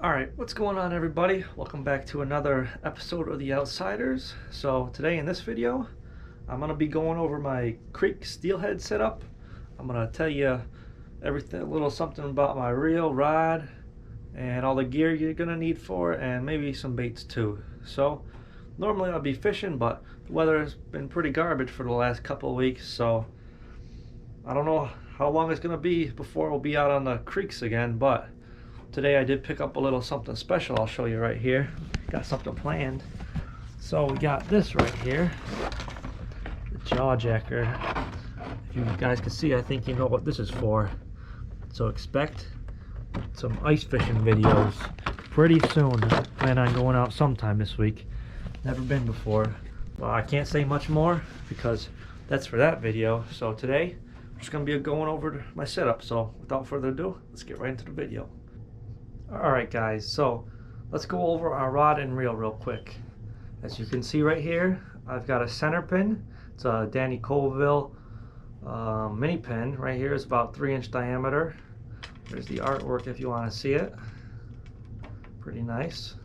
Alright, what's going on everybody? Welcome back to another episode of The Outsiders. So today in this video, I'm going to be going over my Creek steelhead setup. I'm going to tell you everything, a little something about my reel, rod, and all the gear you're going to need for it, and maybe some baits too. So normally I'll be fishing, but the weather has been pretty garbage for the last couple of weeks, so I don't know how long it's going to be before we'll be out on the creeks again, but today I did pick up a little something special. I'll show you right here. Got something planned. So we got this right here, the jaw jacker. If you guys can see, I think you know what this is for. So expect some ice fishing videos pretty soon. I plan on going out sometime this week. Never been before. Well, I can't say much more because that's for that video. So today I'm just going to be going over my setup. So without further ado, let's get right into the video. Alright guys, so let's go over our rod and reel real quick. As you can see right here, I've got a center pin. It's a Danny Colville mini pin. Right here is about 3-inch diameter. There's the artwork if you want to see it. Pretty nice.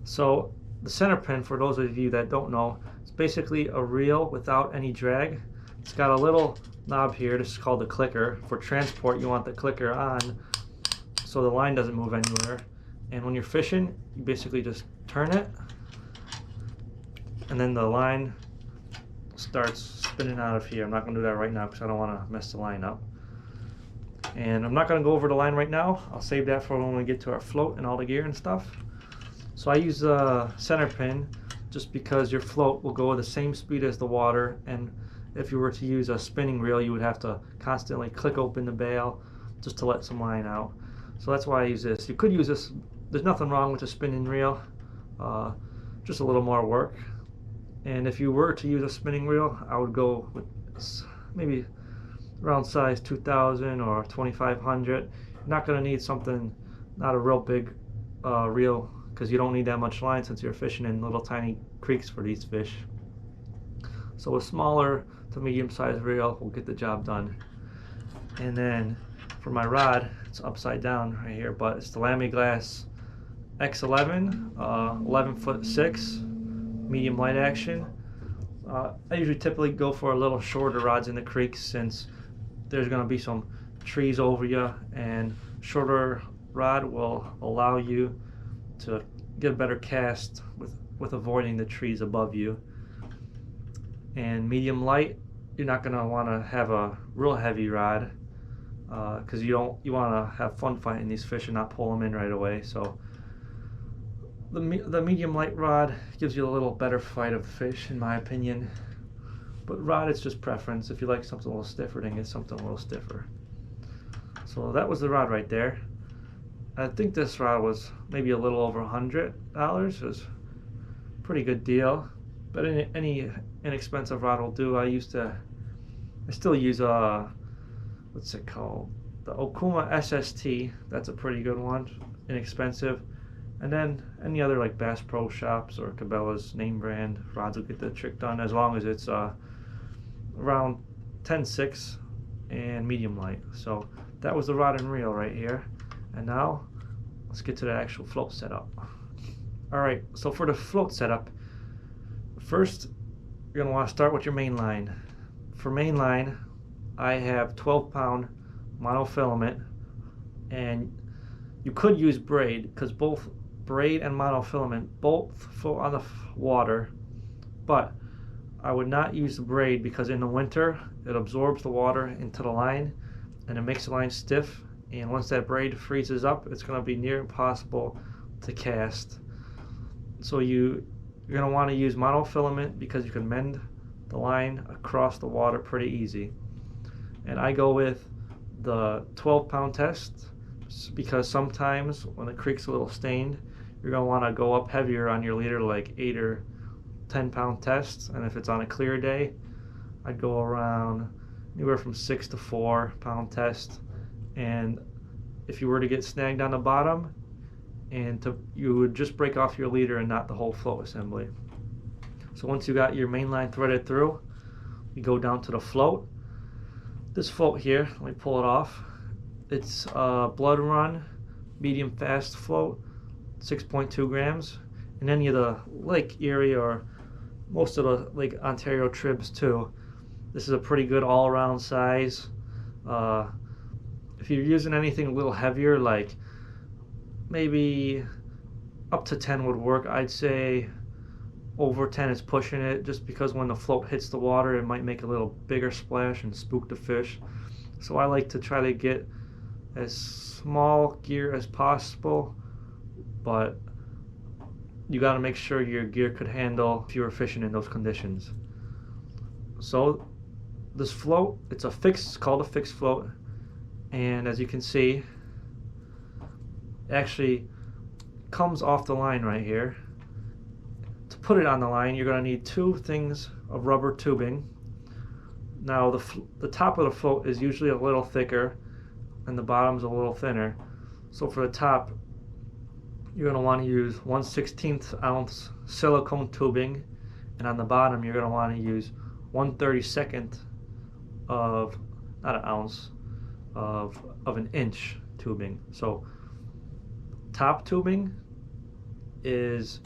So the center pin, for those of you that don't know, it's basically a reel without any drag. It's got a little knob here. This is called the clicker. For transport, you want the clicker on so the line doesn't move anywhere, and when you're fishing you basically just turn it and then the line starts spinning out of here. I'm not going to do that right now because I don't want to mess the line up, and I'm not going to go over the line right now. I'll save that for when we get to our float and all the gear and stuff. So I use a center pin just because your float will go at the same speed as the water, and if you were to use a spinning reel you would have to constantly click open the bail just to let some line out. So that's why I use this. You could use this. There's nothing wrong with a spinning reel, just a little more work. And if you were to use a spinning reel, I would go with maybe around size 2000 or 2500. You're not going to need something, not a real big reel, because you don't need that much line since you're fishing in little tiny creeks for these fish. So a smaller to medium sized reel will get the job done. And then for my rod, it's upside down right here, but it's the Lamiglass X11, 11'6", medium light action. I usually typically go for a little shorter rods in the creeks since there's going to be some trees over you, and shorter rod will allow you to get a better cast with avoiding the trees above you. And medium light, you're not going to want to have a real heavy rod, because you want to have fun fighting these fish and not pull them in right away. So the medium light rod gives you a little better fight of the fish, in my opinion. But rod, it's just preference. If you like something a little stiffer, then get something a little stiffer. So that was the rod right there. I think this rod was maybe a little over $100. It was a pretty good deal, but any inexpensive rod will do. I still use what's it called? The Okuma SST. That's a pretty good one, inexpensive. And then any other like Bass Pro Shops or Cabela's name brand rods will get the trick done, as long as it's around 10.6 and medium light. So that was the rod and reel right here. And now let's get to the actual float setup. Alright, so for the float setup, first you're going to want to start with your main line. For main line, I have 12-pound monofilament, and you could use braid because both braid and monofilament both float on the water, but I would not use the braid because in the winter it absorbs the water into the line and it makes the line stiff, and once that braid freezes up it's going to be near impossible to cast. So you're going to want to use monofilament because you can mend the line across the water pretty easy. And I go with the 12-pound test because sometimes when the creek's a little stained, you're going to want to go up heavier on your leader, like 8 or 10-pound tests. And if it's on a clear day, I'd go around anywhere from 6 to 4-pound test. And if you were to get snagged on the bottom, you would just break off your leader and not the whole float assembly. So once you got your main line threaded through, you go down to the float. This float here, let me pull it off. It's Blood Run medium fast float, 6.2 grams. In any of the Lake Erie or most of the Lake Ontario tribs too, this is a pretty good all-around size. If you're using anything a little heavier, like maybe up to 10 would work. I'd say over 10 is pushing it, just because when the float hits the water it might make a little bigger splash and spook the fish. So I like to try to get as small gear as possible, but you got to make sure your gear could handle if you were fishing in those conditions. So this float, it's called a fixed float, and as you can see, it actually comes off the line right here. To put it on the line, you're going to need 2 things of rubber tubing. Now the top of the float is usually a little thicker and the bottom's a little thinner. So for the top, you're going to want to use 1/16 ounce silicone tubing, and on the bottom you're going to want to use 1/32 of, not an ounce, of an inch tubing. So top tubing is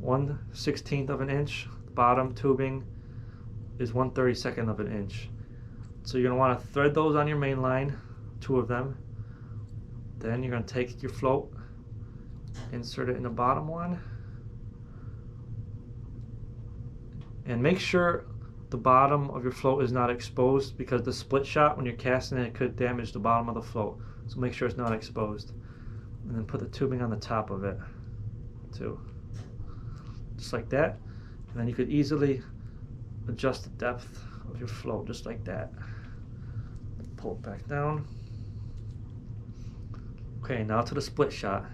1/16 of an inch, bottom tubing is 1/32 of an inch. So you're going to want to thread those on your main line, 2 of them. Then you're going to take your float, insert it in the bottom one, and make sure the bottom of your float is not exposed, because the split shot when you're casting it could damage the bottom of the float. So make sure it's not exposed. And then put the tubing on the top of it too, just like that. And then you could easily adjust the depth of your float just like that. Pull it back down. Okay, now to the split shot.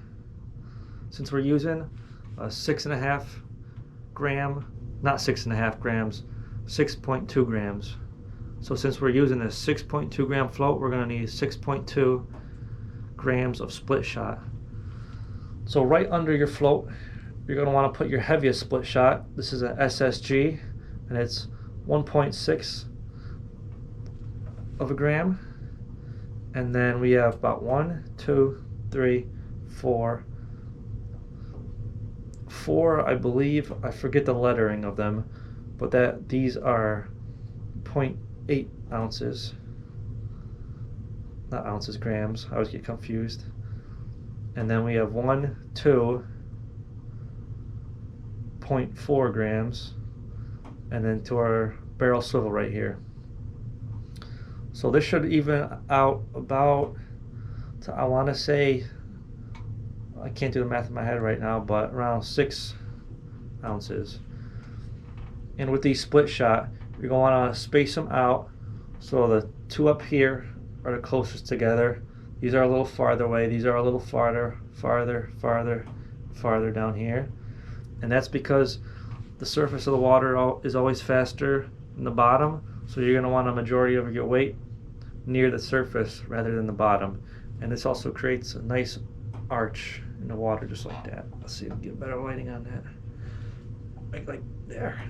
Since we're using a 6.5 gram, not 6.5 grams, 6.2 grams. So since we're using a 6.2 gram float, we're going to need 6.2 grams of split shot. So right under your float, you're going to want to put your heaviest split shot. This is an SSG, and it's 1.6 of a gram. And then we have about 1, 2, 3, 4, I believe, I forget the lettering of them, but these are 0.8 ounces, not ounces, grams. I always get confused. And then we have 1, 2, 0.4 grams, and then to our barrel swivel right here. So this should even out about, I want to say, I can't do the math in my head right now, but around 6 ounces. And with these split shot, you're going to want to space them out so the 2 up here are the closest together. These are a little farther away. These are a little farther down here. And that's because the surface of the water is always faster than the bottom. So you're going to want a majority of your weight near the surface rather than the bottom. And this also creates a nice arch in the water just like that. Let's see if we can get better lighting on that. Like there.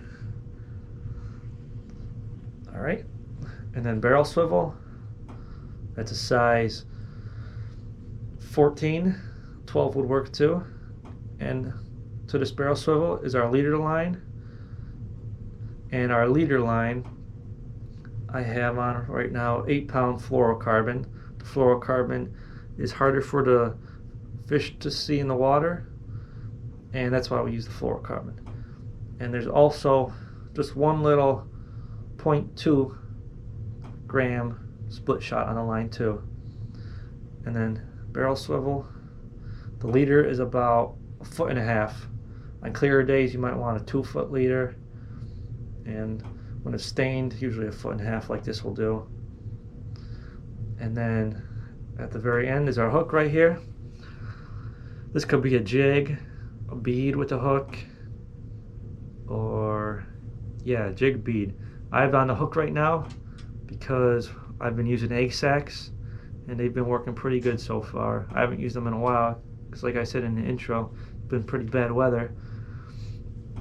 Alright. And then barrel swivel. That's a size 14. 12 would work too. And to this barrel swivel is our leader line. And our leader line, I have on right now 8-pound fluorocarbon. The fluorocarbon is harder for the fish to see in the water, and that's why we use the fluorocarbon. And there's also just one little 0.2 gram split shot on the line too. And then barrel swivel, the leader is about 1.5 feet. On clearer days you might want a 2-foot leader, and when it's stained, usually 1.5 feet like this will do. And then at the very end is our hook right here. This could be a jig, a bead with a hook, or yeah, jig bead. I have on the hook right now because I've been using egg sacks and they've been working pretty good so far. I haven't used them in a while because, like I said in the intro, it's been pretty bad weather.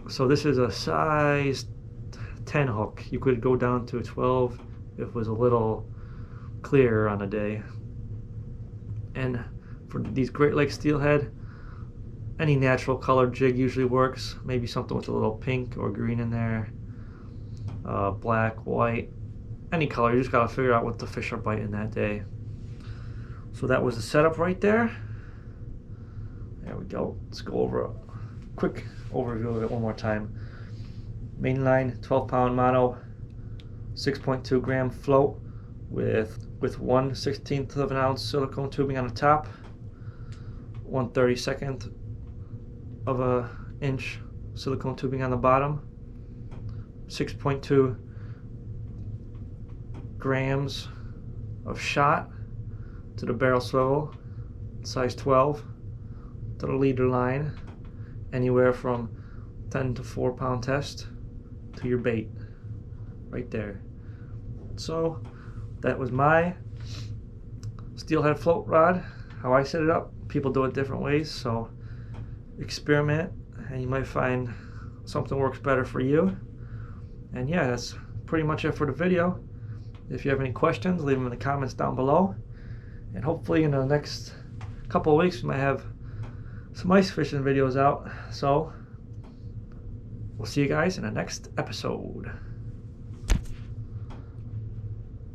So this is a size 10 hook. You could go down to a 12 if it was a little clearer on a day. And For these Great Lakes steelhead, any natural colored jig usually works. Maybe something with a little pink or green in there, black, white, any color. You just gotta figure out what the fish are biting that day. So that was the setup right there. There we go. Let's go over a quick overview of it one more time. Mainline 12-pound mono, 6.2 gram float with 1/16 of an ounce silicone tubing on the top, 1/32 of an inch silicone tubing on the bottom, 6.2 grams of shot to the barrel swivel, size 12, to the leader line, anywhere from 10 to 4 pound test to your bait right there. So that was my steelhead float rod, how I set it up. People do it different ways, so experiment and you might find something works better for you. And yeah, that's pretty much it for the video. If you have any questions, leave them in the comments down below, and hopefully in the next couple of weeks we might have some ice fishing videos out. So we'll see you guys in the next episode.